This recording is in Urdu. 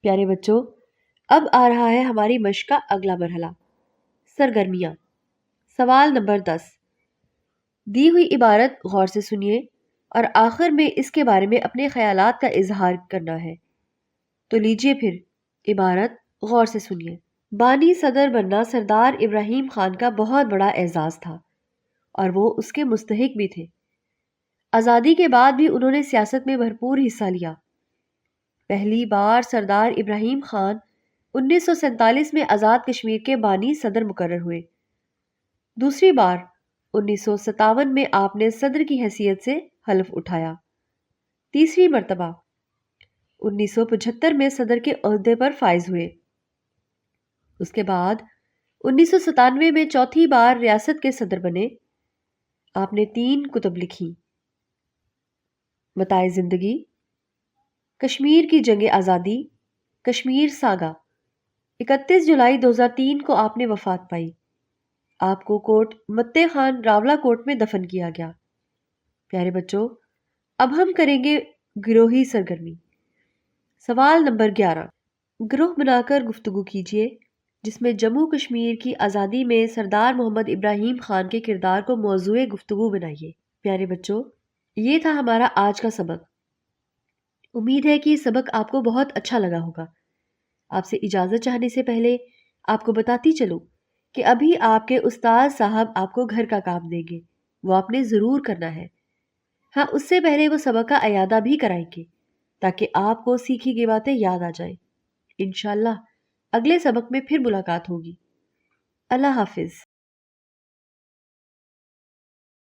پیارے بچوں، اب آ رہا ہے ہماری مشق کا اگلا مرحلہ، سرگرمیاں۔ سوال نمبر 10، دی ہوئی عبارت غور سے سنیے اور آخر میں اس کے بارے میں اپنے خیالات کا اظہار کرنا ہے۔ تو لیجئے پھر عبارت غور سے سنیے۔ بانی صدر بننا سردار ابراہیم خان کا بہت بڑا اعزاز تھا اور وہ اس کے مستحق بھی تھے۔ آزادی کے بعد بھی انہوں نے سیاست میں بھرپور حصہ لیا۔ پہلی بار سردار ابراہیم خان 1947 میں آزاد کشمیر کے بانی صدر مقرر ہوئے۔ دوسری بار 1957 میں آپ نے صدر کی حیثیت سے حلف اٹھایا۔ تیسری مرتبہ 1975 میں صدر کے عہدے پر فائز ہوئے۔ اس کے بعد 1997 میں چوتھی بار ریاست کے صدر بنے۔ آپ نے 3 کتب لکھی: متاع زندگی، کشمیر کی جنگ آزادی، کشمیر ساگا۔ 31 جولائی 2003 کو آپ نے وفات پائی۔ آپ کو کوٹ متے خان راولہ کوٹ میں دفن کیا گیا۔ پیارے بچوں، اب ہم کریں گے گروہی سرگرمی۔ سوال نمبر 11، گروہ بنا کر گفتگو کیجیے جس میں جموں کشمیر کی آزادی میں سردار محمد ابراہیم خان کے کردار کو موضوع گفتگو بنائیے۔ پیارے بچوں، یہ تھا ہمارا آج کا سبق۔ امید ہے کہ یہ سبق آپ کو بہت اچھا لگا ہوگا۔ آپ سے اجازت چاہنے سے پہلے آپ کو بتاتی چلوں کہ ابھی آپ کے استاد صاحب آپ کو گھر کا کام دیں گے، وہ آپ نے ضرور کرنا ہے۔ ہاں، اس سے پہلے وہ سبق کا اعادہ بھی کرائیں گے تاکہ آپ کو سیکھی گئی باتیں یاد آ جائیں۔ انشاءاللہ اگلے سبق میں پھر ملاقات ہوگی۔ اللہ حافظ۔